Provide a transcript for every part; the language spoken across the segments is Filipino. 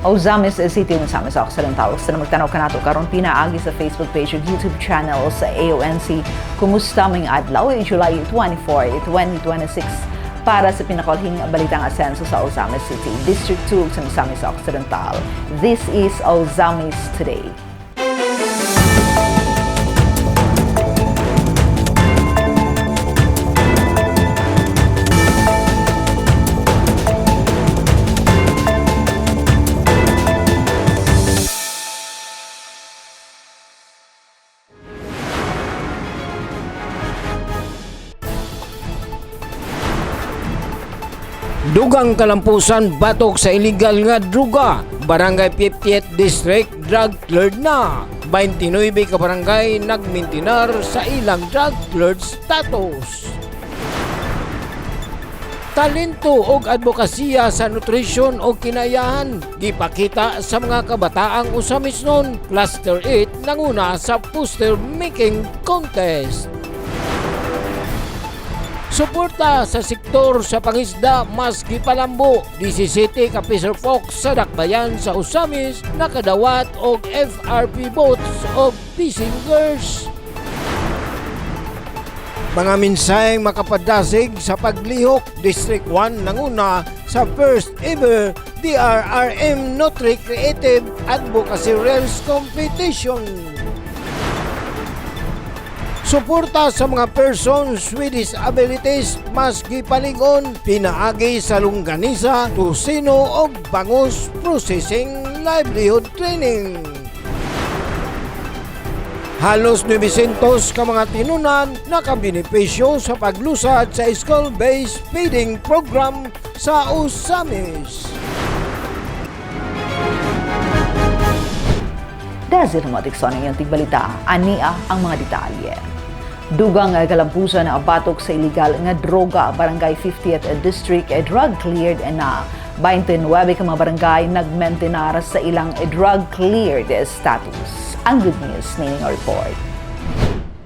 Ozamis City ng Ozamis Occidental. Sa magtanaw ka nato karon pinaagi sa Facebook page ug YouTube channel sa AONC. Kumusta may adlaw July 24, 2026 para sa pinakalhing balitang asenso sa Ozamis City, District 2 sa Ozamis Occidental. This is Ozamis Today. Dugang kalampusan batok sa illegal nga druga. Barangay 50th District drug cleared na. 29 ka barangay nagmintinar sa ilang drug cleared status. Talento og advokasya sa nutrisyon o kinayahan gipakita sa mga kabataang Ozamis noon. Cluster 8 nanguna sa poster making contest. Suporta sa sektor sa pangisda maski palambo. 17 ka Fisher Folk sa dakbayan sa Ozamis nakadawat og FRP boats o fishing gears. Mga mensaheng makapadasig sa paglihok. District 1 nanguna sa first ever DRRM Notary Creative Advocacy Rails Competition. Suporta sa mga persons with disabilities maski paligon, pinaagi sa longganisa, tusino o bangus processing livelihood training. Halos 900 ka mga tinunan nakabenepisyo sa paglusad sa school-based feeding program sa Ozamis. Dahil sa matikson ng iyong tigbalita, ania ang mga detalye. Dugang kalampusan na abatok sa illegal nga droga, barangay 50th District drug cleared na 29 ka mga barangay nagmentenar sa ilang drug cleared status. Ang good news na ining report.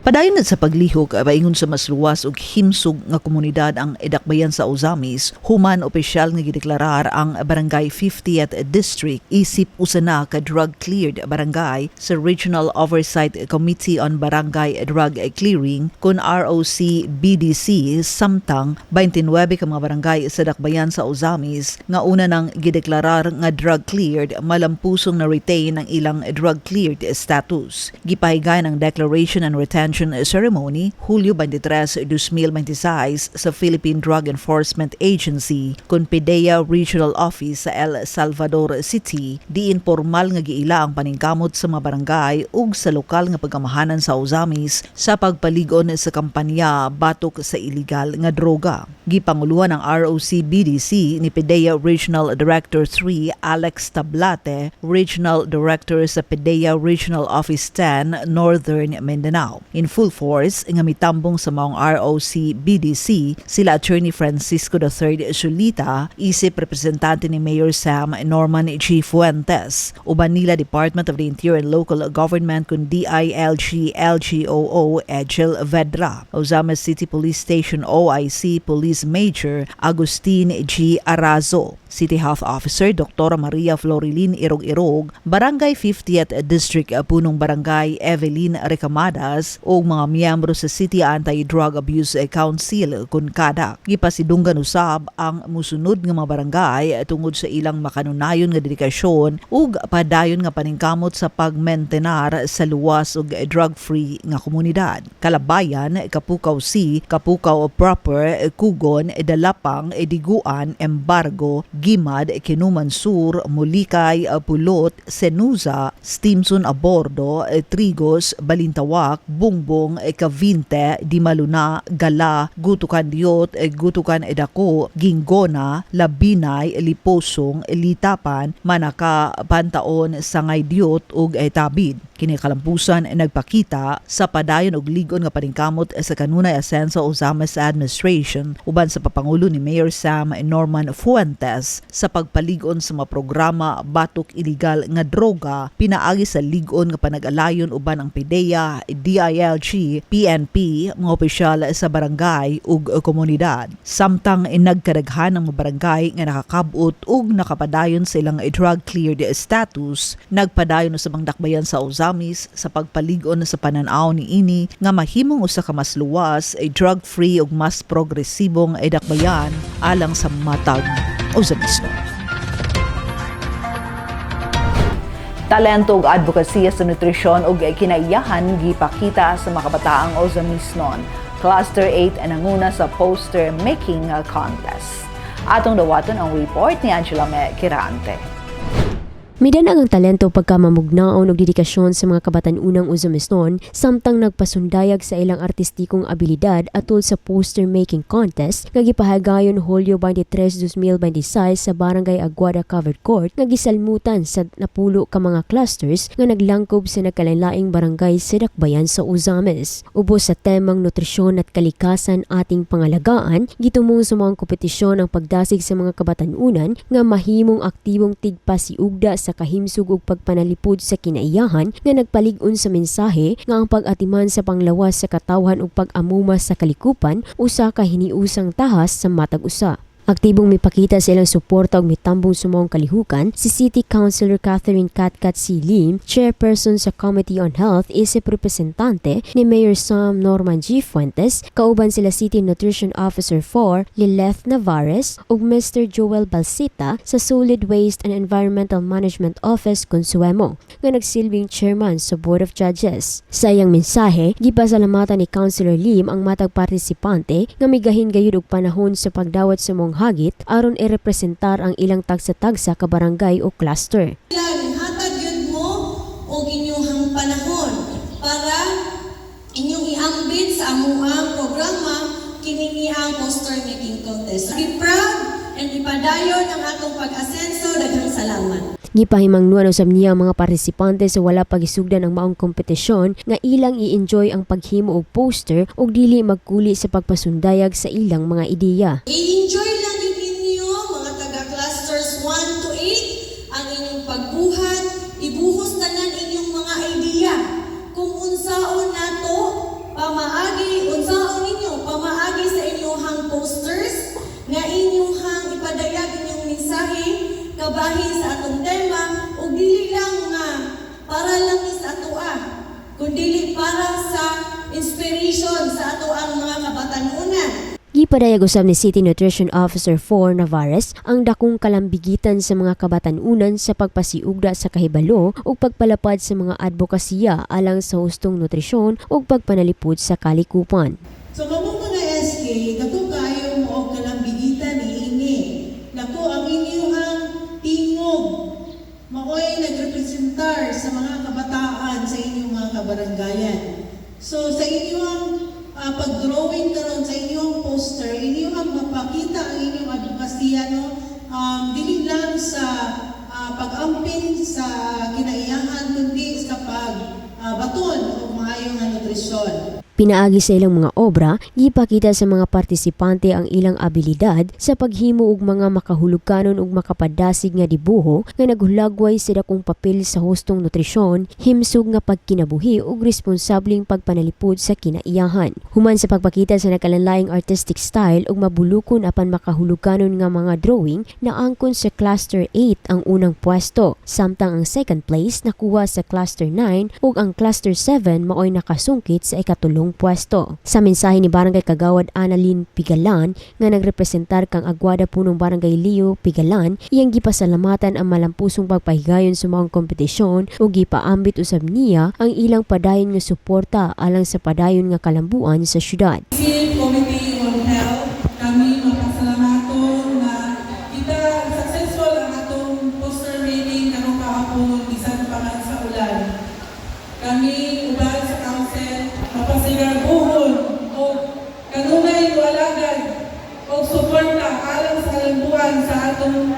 Padayon na sa paglihok paingon sa mas luwas ug himsog nga komunidad ang edakbayan sa Ozamis, human opisyal nga gideklarar ang barangay 50th District isip usa na ka drug cleared barangay sa Regional Oversight Committee on Barangay Drug Clearing kun ROC BDC samtang 29 ka mga barangay sa dakbayan sa Ozamis nga una nang gideklarar nga drug cleared malampusong na retain ang ilang drug cleared status. Gipahigayon ang Declaration and Retention Ceremony Hulyo 23, 2026 sa Philippine Drug Enforcement Agency kun PDEA Regional Office sa El Salvador City. Diin formal nga giila ang paningkamot sa mga barangay ug sa lokal nga pagkamahanan sa Ozamis sa pagpaligon sa kampanya batok sa illegal nga droga. Gipanguluhan ng ROC BDC ni PDEA Regional Director 3 Alex Tablate, Regional Director sa PDEA Regional Office 10 Northern Mindanao. In full force nga mitambong sa maong ROC BDC sila Attorney Francisco III Julita, isip representante ni Mayor Sam Norman G. Fuentes, uban nila Department of the Interior and Local Government kun DILG LGOO Ejel Vedra, Ozamis City Police Station OIC Police Major Agustin G. Arazo, City Health Officer Dr. Maria Florilin Irog-Irog, Barangay 50th District Punong Barangay Evelyn Recamadas o mga miyembro sa City Anti-Drug Abuse Council kun kada. Gipasidunggan usab ang musunod nga mga barangay tungod sa ilang makanunayon nga dedikasyon ug padayon nga paningkamot sa pagmentenar sa luwas ug drug-free nga komunidad. Kalabayan, Kapukaw C, Kapukaw Proper, Kugon, Dalapang, Diguan, Embargo, Gimad, Kinuman Sur, Mulikay, Pulot, Senuza, Stimson Abordo, Trigos, Balintawak, Bungbong, Cavite, Dimaluna, Gala, Gutukan Diot, Gutukan Edako, Gingona, Labinay, Liposong, Litapan, Manaka, Pantaon, Sangay Diot ug Tabid. Kini kalampusan nagpakita sa padayon og ligon nga paningkamot sa kanunay asenso Ozamis Administration uban sa papangulo ni Mayor Sam Norman Fuentes sa pagpaligon sa mga programa batok illegal nga droga pinaagi sa ligon nga panag-alayon uban ang PDEA, DILG DILG, PNP, mga opisyal sa barangay ug komunidad. Samtang nagkadaghan ng mga barangay nga nakakabot ug nakapadayon sa ilang drug cleared status, nagpadayon sa mga dakbayan sa Ozamis sa pagpalig-on sa pananaw ni ini nga mahimong usa ka mas luwas ay drug-free ug mas progresibong ay dakbayan alang sa matag Ozamis. Talento ug advokasya sa nutrisyon ug kinaiyahan gipakita sa mga kabataang Ozamisnon. Cluster 8 ang nanguna sa poster making contest. Atong dawaton ang report ni Angela Quirante. Midanag ang talento pagkamamugnaon og dedikasyon sa mga kabatan-unang Ozamisnon samtang nagpasundayag sa ilang artistikong abilidad atol sa poster-making contest nga gipahagayon Hulyo 23, 2026 sa Barangay Aguada Covered Court nga gisalmutan sa napulo ka mga clusters nga naglangkob sa nagkalain-laing barangay sa dakbayan sa Ozamis. Ubos sa temang nutrisyon at kalikasan ating pangalagaan, gitumong sa mga kompetisyon ang pagdasig sa mga kabatan-unan nga mahimong aktibong tigpasiugda sa kahimsug ug pagpanalipod sa kinaiyahan nga nagpalig-on sa mensahe nga ang pag-atiman sa panglawas sa katawhan ug pag-amuma sa kalikupan usa ka hiniusang tahas sa matag usa. Aktibong mipakita sa ilang suporta ug mitambong sumawong kalihukan si City Councilor Catherine Catcat C. Lim, Chairperson sa Committee on Health, isip representante ni Mayor Sam Norman G. Fuentes, kauban sila City Nutrition Officer 4 Lileth Navarez ug Mr. Joel Balsita sa Solid Waste and Environmental Management Office Consuemo nga nagsilbing chairman sa Board of Judges. Sa iyang mensahe, gipasalamatan ni Councilor Lim ang matag partisipante nga migahin gayud og panahon sa pagdawat sa mong hagit aron i-representar ang ilang tagsa-tagsa ka barangay o cluster. Hatag yun mo o inyong panahon para inyong iambit sa amuang programa kining iyang poster making contest. Be proud and ipadayon ang atong pag-asenso. Daghang salamat. Gipahimangnuan usab niya ang mga partisipante sa wala pagisugdan ng maong kompetisyon nga ilang i-enjoy ang paghimo og poster ug dili magkuli sa pagpasundayag sa ilang mga ideya. I-enjoy lang yun ninyo mga taga-clusters 1 to 8 ang inyong pagbuhat, ibuhos tanan inyong mga idea. Kung unsaon nato unsaon ninyo pamaagi sa inyong posters nga inyong ipadayag inyong mensahe kabahin sa atong tema ug dili lang nga para lang sa atoa kundi para sa inspiration sa ato ang mga kabatan-unan. Gipadayag usab ni City Nutrition Officer 4 Navarez ang dakong kalambigitan sa mga kabatan-unan sa pagpasiugda sa kahibalo ug pagpalapad sa mga advokasya alang sa hustong nutrisyon ug pagpanalipod sa kalikupan. So kamong mga SK, kato kayo mo og kalambigitan niini. Nako ang inyong tingog maoy nagrepresentar sa mga kabataan sa inyong mga kabarangayan. So sa inyong pag-drawing karon sa inyong poster, inyong mapakita ang inyong advokasya dili lang sa pag-amping sa kinaiyahan kundi sa pag-baton o maayong nutrisyon. Pinaagi sa ilang mga obra, gipakita sa mga partisipante ang ilang abilidad sa paghimo og mga makahulukanon ug makapadasig nga dibuho nga naghulagway sa dakong papel sa hustong nutrisyon, himsog nga pagkinabuhi ug responsableng pagpanalipod sa kinaiyahan. Human sa pagpakita sa nakalanlaing artistic style ug mabulukon apan makahulukanon nga mga drawing, naangkon sa Cluster 8 ang unang pwesto, samtang ang second place nakuha sa Cluster 9 ug ang Cluster 7 maoy nakasungkit sa ikatulong pwesto. Sa mensahe ni Barangay Kagawad Annalyn Pigalan nga nagrepresentar kang Aguada Punong Barangay Leo Pigalan, iyang gipasalamatan ang malampusong pagpahigayon sa mga kompetisyon ug gipaambit usab niya ang ilang padayon nga suporta alang sa padayon nga kalambuan sa syudad. Committee on Health, kami mapasalamaton na kita successful ang atong poster making karong kahapon bisan pa man sa ulan. Kami uban sa council mapasigabuhon o kanunay walagad o suporta alang sa kalambuan sa atong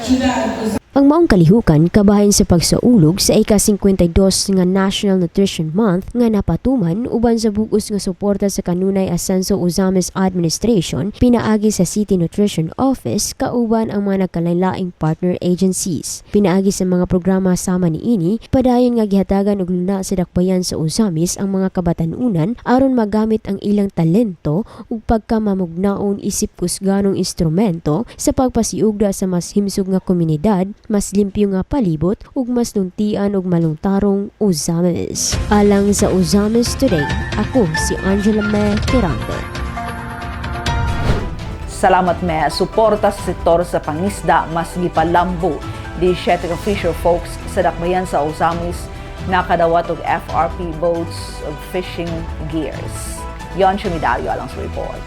syudad. Ang maong kalihukan kabahin sa pagsaulog sa ika-52 nga National Nutrition Month nga napatuman uban sa bugos nga suporta sa kanunay Ascenso Uzamis Administration pinaagi sa City Nutrition Office kauban ang mga nagkalain-laing partner agencies. Pinaagi sa mga programa sama niini padayon nga gihatagan og luna sa dakbayan sa Uzamis ang mga kabatanunan aron magamit ang ilang talento ug pagkamamugnaon isip kusganong instrumento sa pagpasiugda sa mas himsog nga komunidad, mas limpyo nga palibot ug mas nuntian og malungtarong Uzamis. Alang sa Uzamis Today, ako si Angela May Tirante. Salamat me, suporta sa sektor sa pangisda mas gipalambo di 7 ka fisher folks sa dakbayan sa Uzamis nakadawat og FRP boats ug fishing gears. Yon siya medalyo alang sa report.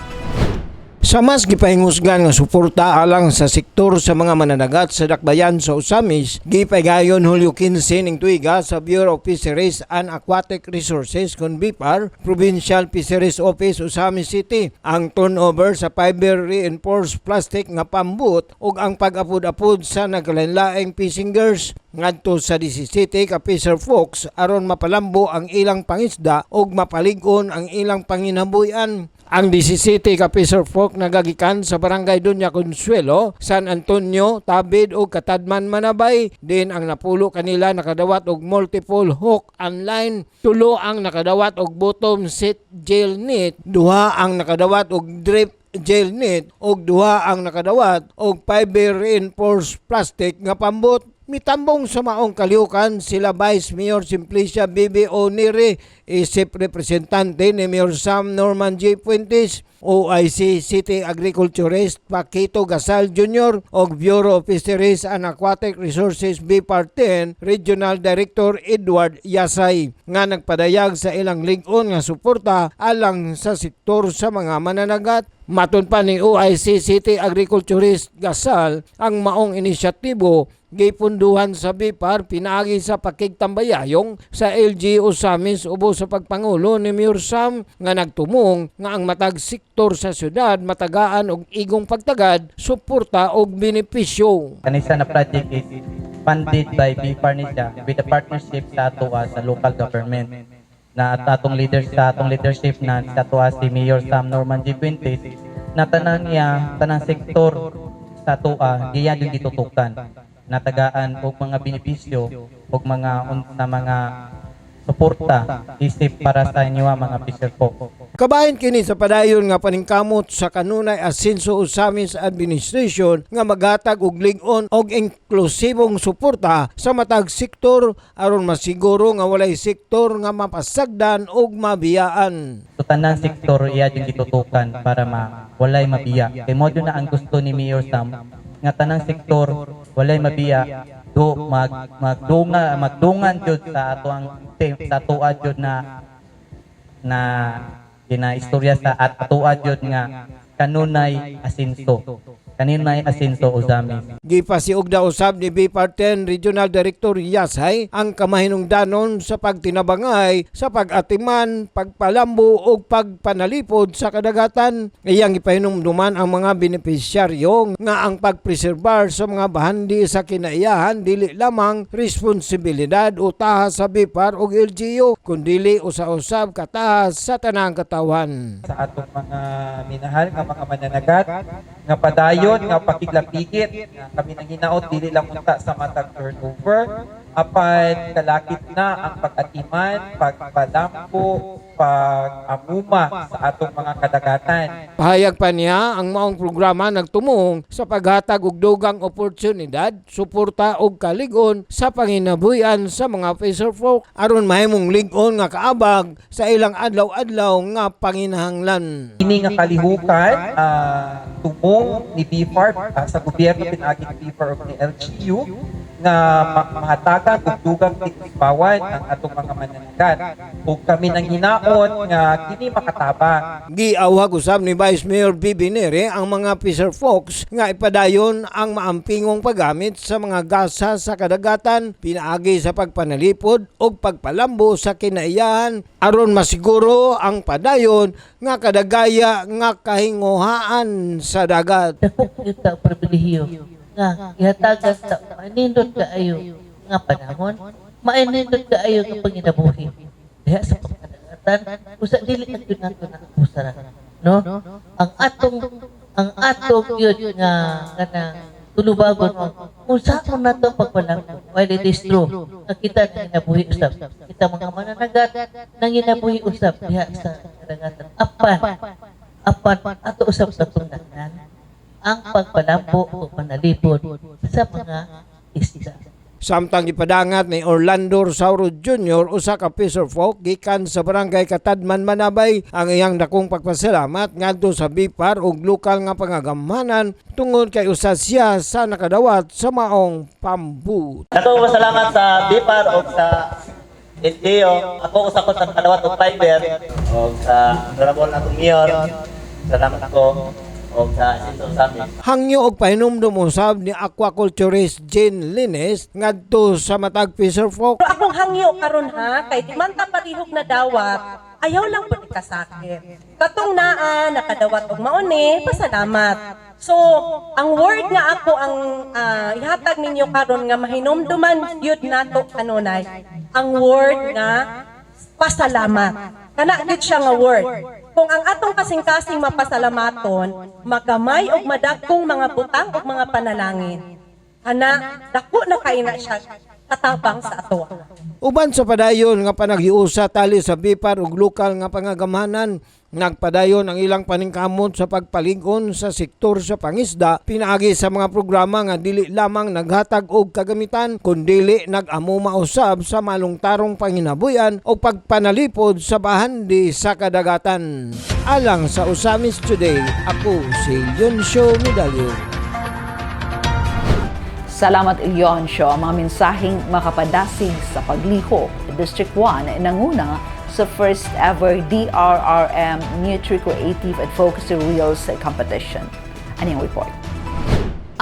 Sa mas gipahingusgan nga suporta alang sa sektor sa mga mananagat sa dakbayan sa Uzamis, gipaygayon Hulyo 15 ning tuiga sa Bureau of Fisheries and Aquatic Resources kun BIPAR, Provincial Fisheries Office Uzamis City, ang turnover sa fiber reinforced plastic nga pambut ug ang pag-apod-apod sa nagkalain-laing fishing gears ngadto sa 17 ka fisher folks aron mapalambo ang ilang pangisda ug mapalig-on ang ilang panginabuyan. Ang 17 ka fisher folk nagagikan sa barangay Doña Consuelo, San Antonio, Tabid ug Katadman, Manabay. Din ang napulo kanila nakadawat og multiple hook and line, 3 ang nakadawat og bottom set gel net, 2 ang nakadawat og drip gel net ug 2 ang nakadawat og fiber reinforced plastic nga pambot. Mitambong sa maong kalihukan sila Vice Mayor Simplicia Bibi Onire, isip representante ni Mayor Sam Norman J. Fuentes, OIC City Agriculturist Paquito Gasal Jr. o Bureau of Fisheries and Aquatic Resources BIPAR 10 Regional Director Edward Yasay nga nagpadayag sa ilang lig-on nga suporta alang sa sektor sa mga mananagat. Matud pa ni OIC City Agriculturist Gasal, ang maong inisyatibo gipunduhan sa BIPAR pinaagi sa pakigtambayayong sa LG Uzamis ubos sa pagpangulo ni Mayor Sam nga nagtumong nga ang matag sektor sa syudad matagaan og igong pagtagad, suporta og benepisyo. Kanisa na project is funded by BIPAR niya with a partnership sa ato sa local government na atong leadership na sa ato si Mayor Sam Norman G. Fuentes na tanang sektor sa ato giya yung gitutukan natagaan og mga benepisyo og mga suporta isip para sa inyo mga fisher folk. Kabahin kini sa padayon nga paningkamot sa kanunay Ascenso Uzamis Administration nga maghatag og lig-on og inklusibong suporta sa matag sektor aron masiguro nga walay sektor nga mapasagdan og mabiyaan. So tanang sektor iya yung gitutukan para walay mabiya. Kay mo na ang gusto ni Mayor Sam nga tanang sektor walay mabiya magdungan jud sa atoa jud na ginaistorya sa atoa jud nga kanunay Ascenso Uzamis. Gipasiugda usab ni BIPAR 10 Regional Director Yasay ang kamahinungdanon sa pagtinabangay sa pag-atiman, pagpalambo ug pagpanalipod sa kadagatan. Iyang ipahinumduman ang mga benepisyaryo nga ang pagpreserbar sa mga bahandi sa kinaiyahan dili lamang responsibilidad o tahas sa BIPAR ug LGU kundi usa-usab katahas sa tanang katawan. Sa atong mga minahal nga mga mananagat nga padayon nga pakiglapikit nga kami nang hinaot dili lang unta sa matag turnover apan kalakip na ang pag-atiman, pagpalampo, pag-amuma sa atong mga kadagatan. Pahayag pa niya ang maong programa nagtumong sa paghatag og dugang oportunidad, suporta og kalig-on sa panginabuhian sa mga fisher folk aron mahimong lig-on nga kaabag sa ilang adlaw-adlaw nga panginahanglan. Ini nga kalihukan tumong ni BIPAR sa gobyerno pinaagi ni BIPAR o ni LGU nga mahatagan og dugang tikbawan ang atong mga mananagat ug kami nang hinaot nga kini makatabang. Giawhag usab ni Vice Mayor Bibi Nere ang mga fisher folks nga ipadayon ang maampingong paggamit sa mga gasa sa kadagatan pinaagi sa pagpanalipod ug pagpalambo sa kinaiyahan aron masiguro ang padayon nga kadagaya nga kahinguhaan sa dagat. Dako kita pribilehiyo nga ihatagas sa mainindot kaayo nga panahon, mainindot kaayo nga panginabuhi. Diha sa pagkadagatan, usa dili at yun nato na pusara. No? Ang atong yun nga kanang tulubagon mo. Usaon na to pagpalang while it is true. Nga kita nanginabuhi usap. Kita mga mananagat nanginabuhi usap diha sa kadagatan. Apan ato usap sa tungdanan ang pagpalambo o panalipod sa mga isda. Samtang ipadangat ni Orlando Rosauro Jr. usa ka fisherfolk gikan sa barangay Katadman, Manabay ang iyang dakong pagpasalamat ngadto sa BIPAR ug lokal nga pangagamanan tungod kay usa siya sa nakadawat sa maong pambut. Ako salamat sa BIPAR o sa LTO. Ako usa ko sa nakadawat og fiber o sa honorable na mayor. Salamat ko o sa Sinto Sami. Hangyo og pahinumdum usab ni aquaculturist Jane Lines ngadto sa matag fisherfolk. Pero akong hangyo karon ha, kay di man ta parihog na dawat, ayaw lang pud kasakit. Katong naa nakadawat og mauni, pasalamat. So, ang word nga ako ang ihatag ninyo karon nga mahinumduman yun nato kanunay, ang word nga pasalamat. Kana gid siya nga word. Kung ang atong kasing-kasing mapasalamaton, magamay og madagkong mga butang ug mga panalangin. Ana, dako na kaina siya katabang sa ato. Uban sa padayon nga panaghiusa tali sa BIPAR ug lokal nga pangagamanan, nagpadayon ang ilang paningkamot sa pagpalig-on sa sektor sa pangisda pinaagi sa mga programa nga dili lamang naghatag og kagamitan kundi nag-amo mausab sa malungtarong panginabuyan o pagpanalipod sa bahandi sa kadagatan. Alang sa Usamis Today, ako si Yonsho Medalyo. Salamat Ilyonsyo, ang mga mensaheng makapadasig sa pagliho. District 1 nanguna sa first ever DRRM Nutri Creative Advocacy Reels competition. Ano yung report?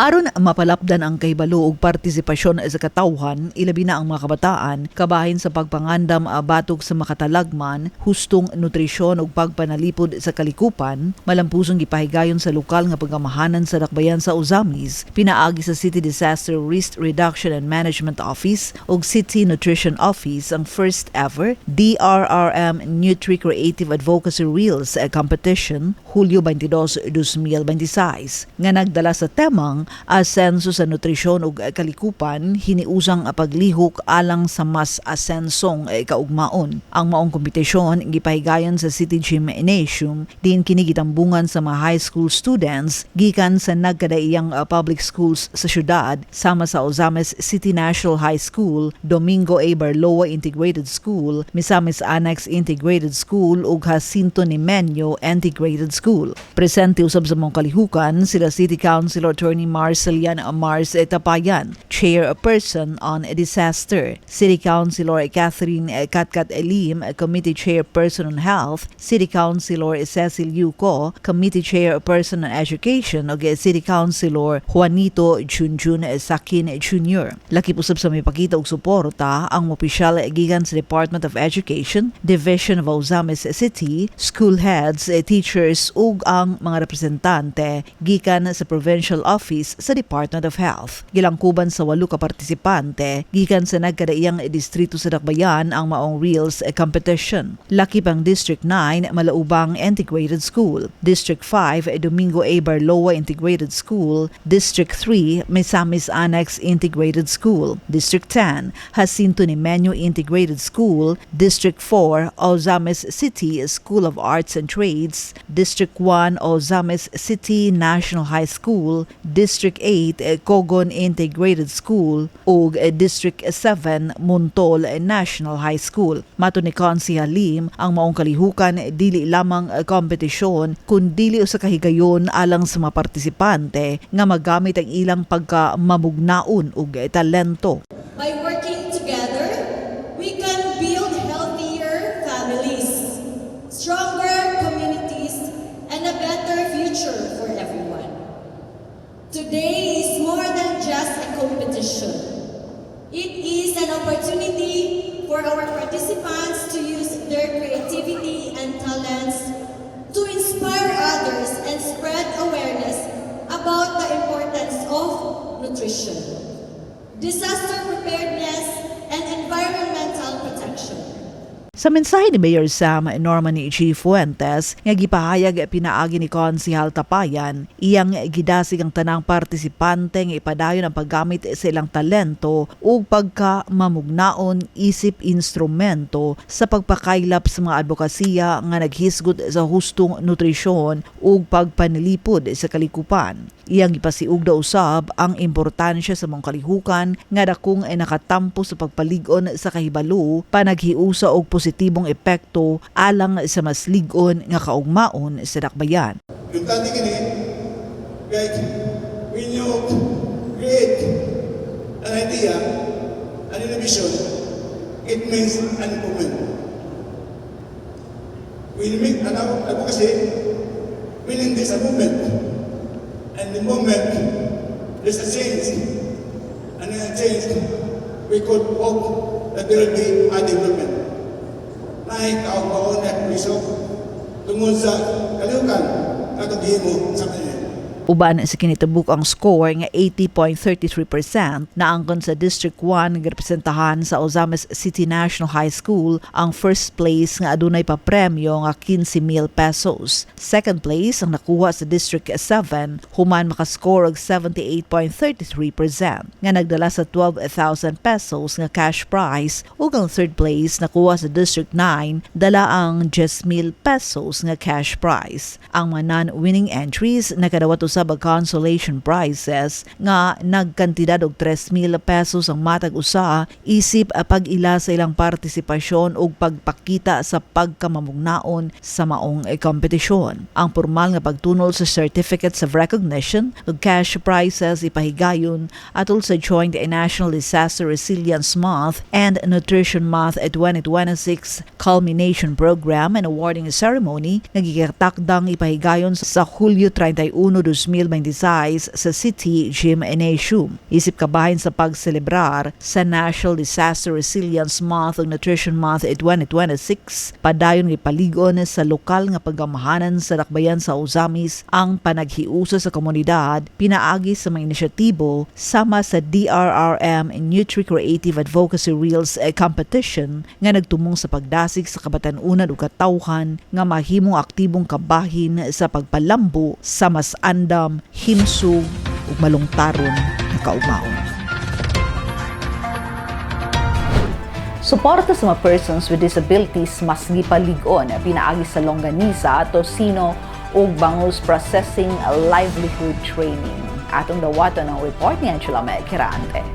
Aron mapalapdan ang kahibalo ug partisipasyon sa katawhan, ilabi na ang mga kabataan, kabahin sa pagpangandam batok sa makatalagman, hustong nutrisyon ug pagpanalipod sa kalikupan, malampusong gipahigayon sa lokal nga pagamahanan sa dakbayan sa Uzamis, pinaagi sa City Disaster Risk Reduction and Management Office ug City Nutrition Office ang first ever DRRM Nutri Creative Advocacy Reels competition Hulyo 22, 2026 nga nagdala sa temang asenso sa nutrisyon ug kalikupan, hiniusang paglihok alang sa mas asensong kaugmaon. Ang maong kompetisyon gipahigayon sa City Gymnasium, din kini gitambungan sa mga high school students gikan sa nagkadaiyang public schools sa syudad sama sa Ozames City National High School, Domingo A. Barloa Integrated School, Misamis Annex Integrated School ug Jacinto Nimenyo Integrated School. Presente usab sa mga kalihukan sila City Councilor Attorney Marcelian Mars Tapayan, Chairperson on Disaster, City Councilor Catherine Katkat Elim, Committee Chairperson on Health, City Councilor Cecil Yuko, Committee Chairperson on Education, ug City Councilor Juanito Junjun Sakin Jr. Laki pusab sa may pakita og suporta ang opisyal gikan sa Department of Education, Division of Ozames City, school heads, teachers ug ang mga representante gikan sa Provincial Office sa Department of Health. Gilangkuban sa 8 ka partisipante gikan sa nagkadaiyang distrito sa Dakbayan ang maong Reels competition. Laki pang District 9 Malaubang Integrated School, District 5 Domingo A. Barloa Integrated School, District 3 Misamis Annex Integrated School, District 10 Jacinto Nimenyo Integrated School, District 4 Ozames City School of Arts and Trades, District 1 Ozames City National High School, District 8 Cogon Integrated School ug District 7 Montol National High School. Mato ni Consi Halim, ang maong kalihukan dili lamang kompetisyon kundi usa ka higayon alang sa mga partisipante nga magamit ang ilang pagkamamugnaon ug talento. By working together, we can build healthier families, stronger communities, and a better future for everyone. Today is more than just a competition. It is an opportunity for our participants to use their creativity and talents to inspire others and spread awareness about the importance of nutrition, disaster preparedness, and environmental protection. Sa mensahe ni Mayor Sam Norman G. Fuentes, nga gipahayag pinaagi ni Konsehal Tapayan, iyang gidasig ang tanang partisipante nga ipadayon ang paggamit sa ilang talento ug pagkamamugnaon isip instrumento sa pagpakaylap sa mga advokasya nga naghisgot sa hustong nutrisyon ug pagpanilipod sa kalikupan. Iyang gipasiug daw usab ang importansya sa mong kalihukan nga dakong ay nakatampo sa pagpaligon sa kahibalo, panaghiusa og positibong epekto alang sa mas lig-on nga kaugmaon sa dakbayan. Yung tati kini, like, when you create an idea, an innovation, it means an improvement. When you make an advocacy, meaning there's a movement. And the moment there's a change, and in a change, we could hope that there will be a development. Nakikaw-kaon at puso tungkol sa kalihukan at mo sa kanila. Uban sa kinitibuk ang score nga 80.33% na angkon sa District 1 nga representahan sa Ozames City National High School ang first place nga adunay pa premyo nga 15,000 pesos. Second place ang nakuha sa District 7 human makascore og 78.33% nga nagdala sa 12,000 pesos nga cash prize ug ang third place nakuha sa District 9 dala ang 10,000 pesos nga cash prize. Ang mga non-winning entries nakadawat usab consolation prizes nga nagkantidad og 3,000 pesos ang matag usa isip pag-ila sa ilang partisipasyon ug pagpakita sa pagkamamugnaon sa maong kompetisyon. Ang formal nga pagtunol sa certificates of recognition ug cash prizes ipahigayon atol sa Joint National Disaster Resilience Month and Nutrition Month 2026 Culmination Program and Awarding Ceremony nagigirtakdang ipahigayon sa Hulyo 31, 2026 sa City Gymnasium. Isip kabahin sa pagselebrar sa National Disaster Resilience Month ug Nutrition Month 2026, padayon ipaligon sa lokal nga pagamahanan sa dakbayan sa Ozames ang panaghiusa sa komunidad pinaagi sa mga inisyatibo sama sa DRRM Nutri Creative Advocacy Reels Competition nga nagtumong sa pagdasig sa kabatan-unan ug katawhan nga mahimong aktibong kabahin sa pagpalambo sa mas andam, himsog ug malungtaron nga kaugmaon. Suporta sa mga persons with disabilities mas gipalig-on pinaagi sa longganisa, tosino ug bangus processing livelihood training. Atong dawaton ang report ni Angela Mekirante.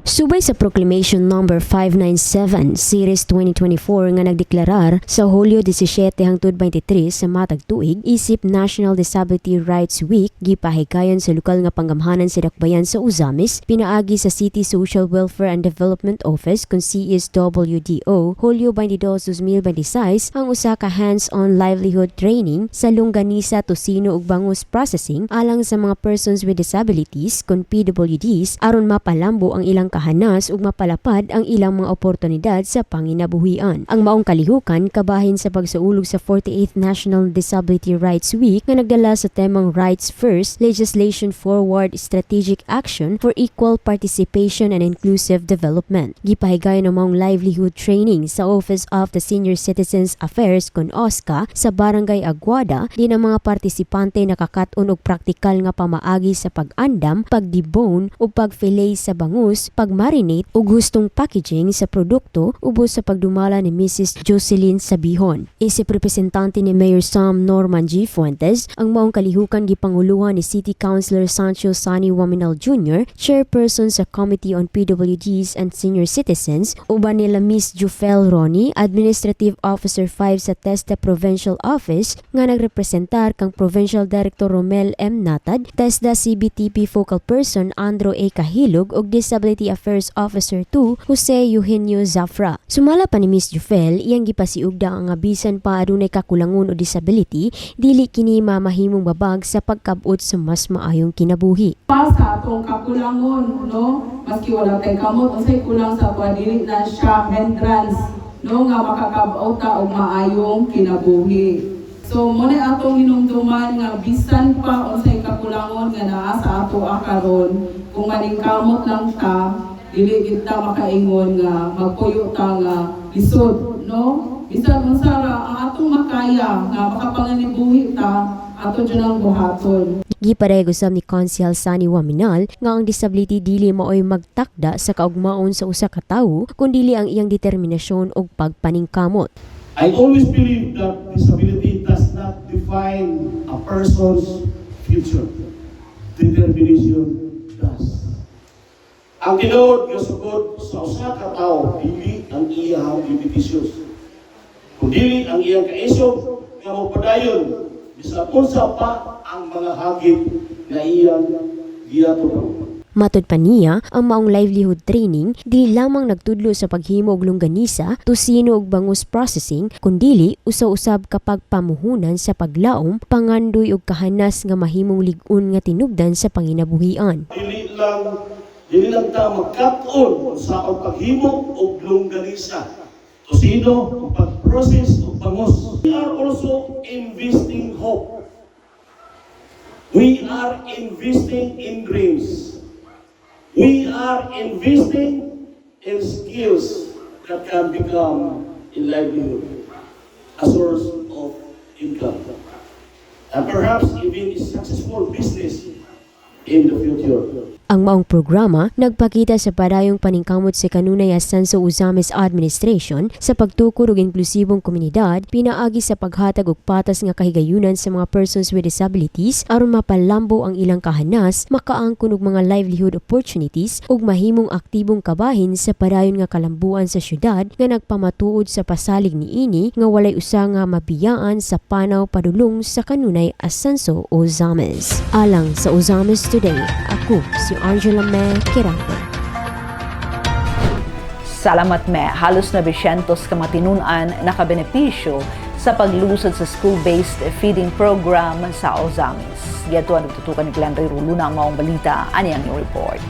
Subay sa Proclamation No. 597 Series 2024 nga nagdeklarar sa Hulyo 17 hangtod 23 sa matag tuig isip National Disability Rights Week gipahigayon sa lokal nga panggamhanan sa dakbayan sa Ozames pinaagi sa City Social Welfare and Development Office kun CSWDO Hulyo 22, 2026 ang usa ka hands-on livelihood training sa longganisa, tosino ug bangus processing alang sa mga persons with disabilities kun PWDs aron mapalambo ang ilang kahanas ug mapalapad ang ilang mga oportunidad sa panginabuhian. Ang maong kalihukan kabahin sa pagsaulog sa 48th National Disability Rights Week nga nagdala sa temang Rights First, Legislation Forward, Strategic Action for Equal Participation and Inclusive Development. Gipahigayon ang maong livelihood training sa Office of the Senior Citizens Affairs kun OSCA sa Barangay Aguada din ang mga partisipante nakakat-on og praktikal nga pamaagi sa pag-andam, pag-debone ug pag-fillet sa bangus, pag-marinate o gustong packaging sa produkto ubos sa pagdumala ni Mrs. Jocelyn Sabihon. Isip representante ni Mayor Sam Norman G. Fuentes, ang maong kalihukan gipanguluhan ni City Councilor Sancho Sani Waminal Jr., Chairperson sa Committee on PWDs and Senior Citizens, uban nila Miss Jufel Ronnie, Administrative Officer 5 sa TESDA Provincial Office, nga nagrepresentar kang Provincial Director Romel M. Natad, TESDA CBTP Focal Person Andro A. Kahilog ug Disability Affairs Officer 2 Jose Eugenio Zafra. Sumala pa ni Miss Jufel, iyang gipasiugda ang abisan pa adunay kakulangon o disability, dili kini mamahimong babag sa pagkabot sa mas maayong kinabuhi. Sa atong kakulangon, no? Maski wala tay kamot, unsay kulang sa dili na siya hindrance, no? Nga makakabot ta og maayong kinabuhi. So, muna atong hinumduman nga bisan pa unsay kakulangon nga naa sa ato ato karon kung maningkamot lang ta, dili gid ta makaingon nga magpuyo ta nga lisod, no? Bisan unsa ra ang atong makaya nga makapanganibuhi ta, ato dyan ang buhaton. Gipareho usab ni Consiel Sani Waminal nga ang disability dili maoy magtakda sa kaugmaon sa usa ka tawo kundi ang iyang determinasyon ug pagpaningkamot. I always believe that disability does not define a person's future. Determination does. Ang tinuod nga sugod sa usa ka tawo dili ang iyang limitasyon. Kung dili ang iyang kaisog nga mapadayon bisag unsa pa ang mga hagit na iyang giatod. Matud pa niya, ang maong livelihood training di lamang nagtudlo sa paghimo og longganisa, tusino ug bangus processing, kundili usa-usab kapag pamuhunan sa paglaom, pangandoy ug kahanas nga mahimong lig-on nga tinubdan sa panginabuhian. Dili lang ta magkat-on sa paghimo og longganisa. Tusino ang pag-process o bangus. We are also investing hope. We are investing in dreams. We are investing in skills that can become a livelihood, a source of income, and perhaps even a successful business in the future. Ang maong programa nagpakita sa padayong paningkamot sa kanunay Ascenso Uzamis Administration sa pagtukod og inklusibong komunidad pinaagi sa paghatag og patas nga kahigayunan sa mga persons with disabilities aron mapalambo ang ilang kahanas, makaangkon og mga livelihood opportunities ug mahimong aktibong kabahin sa padayon nga kalambuan sa syudad nga nagpamatuod sa pasalig niini nga walay usa nga mabiyaan sa panaw padulong sa kanunay Ascenso Uzamis. Alang sa Uzamis Today, ako si Angela May Kirante. Salamat me, halos na 200 ka matinunan nakabenepisyo sa paglusad sa school-based feeding program sa Ozamis. Yato ang nagtutukan ni Glenn Ray Ruluna ang maong balita. Ani ang iyong report.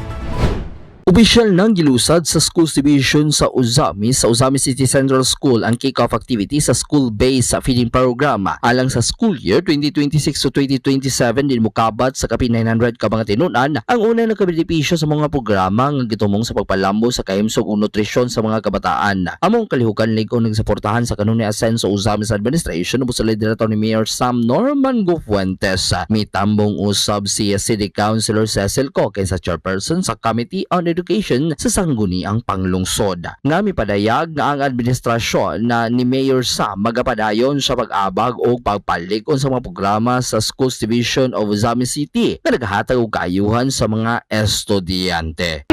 Opisyal nang gilusad sa Schools Division sa Ozamis City Central School ang kick-off activity sa school-based feeding program alang sa school year 2026 to 2027 din mukabat sa kapin 900 ka mga tinunan ang una nakabenepisyo sa mga programa nga gitumong sa pagpalambo sa kahimsog ug nutrisyon sa mga kabataan. Among kalihukan lig-on nagsuportahan sa kanunay Ascenso Ozamis Administration ubos sa liderato ni Mayor Sam Norman Fuentes. Mitambong usab si City Councilor Cecil Coque sa chairperson sa Committee on Education sa sangguniang panglungsod. Nga mipadayag nga ang administrasyon na ni Mayor Sam magapadayon sa pag-abag o pagpalikon sa mga programa sa Schools Division of Ozamis City na naghatag og kaayuhan sa mga estudyante.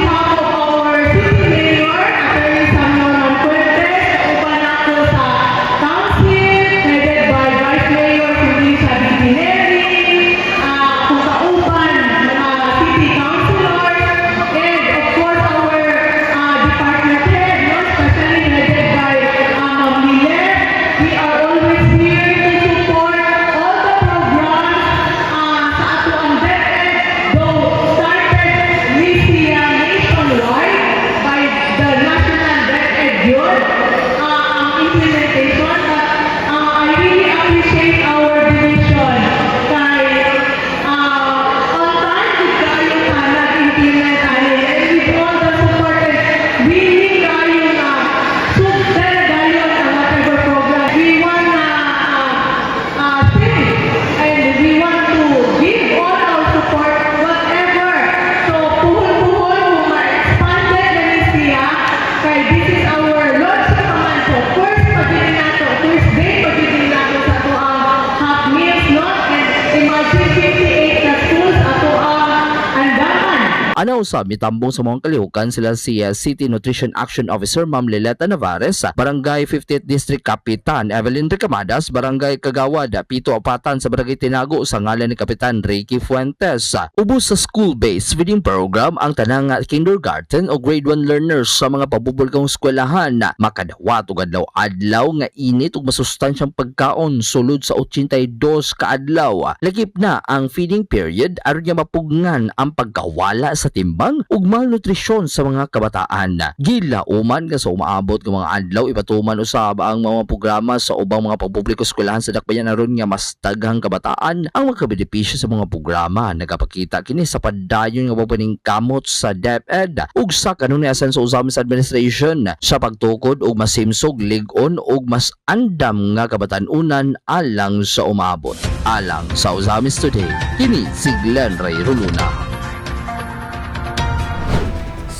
Anaw sa mitambong sa mga kalihukan sila si City Nutrition Action Officer Ma'am Lileta Navarez, Barangay 50th District Kapitan Evelyn Recamadas, Barangay Kagawad Pito Apatan sa Barangay Tinago sa ngalan ni Kapitan Ricky Fuentes. Ubos sa school-based feeding program ang tanang kindergarten o grade 1 learners sa mga pabubulgong eskwelahan na makadawat ug adlaw-adlaw nga init ug masustansyang pagkaon sulod sa 82 ka adlaw. Lagip na ang feeding period aron nga mapugngan ang pagkawala sa pagkatimbang ug malnutrisyon sa mga kabataan. Gilauman nga sa umaabot nga mga adlaw ipatuman usab ang mga programa sa ubang mga pampubliko eskwelahan sa dakbayan aron nga mas daghang kabataan ang makabenepisyo sa mga programa. Nagapakita kini sa padayon nga pagpaningkamot sa DepEd ug sa kanunay asenso usab sa administration sa pagtukod og masimsog, lig-on ug mas andam nga kabatan-unan alang sa umaabot. Alang sa Uzamis Today, kini si Glenn Ray Roluna.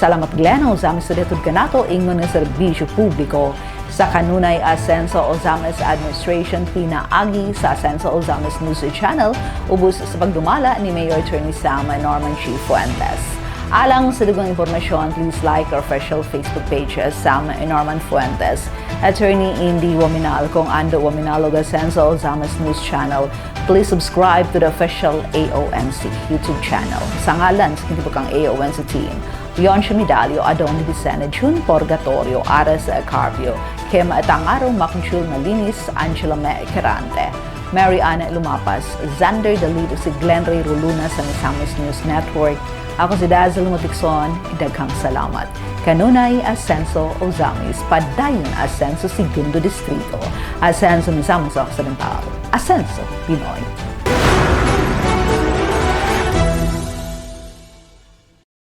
Salamat Glenn, Uzamis Today tud kanato ingon nga serbisyo publiko sa kanunay asenso Uzamis Administration pinaagi sa asenso Uzamis News Channel ubos sa pagdumala ni Mayor Attorney Sam Norman G. Fuentes. Alang sa dugang impormasyon, please like our official Facebook page as Sam Norman Fuentes. Attorney Indy Waminal, kung ando Waminal o Asenso Uzamis News Channel, please subscribe to the official AONC YouTube channel. Sa ngalan sa kinitibukang AONC team, Leoncio Medalio, Adon Vicene, June Purgatorio, Ares Carpio, Kim Tangaro, Makunchul Malinis, Angela Mequerante, Mary Anna Lumapas, Xander Dalito, si Glenn Ray Roluna sa Misamis News Network. Ako si Dazzle Motikson, daghang salamat. Kanunay Asenso Uzamis, padayon Asenso Segundo Distrito, Asenso Misamis Occidental, Asenso Pinoy.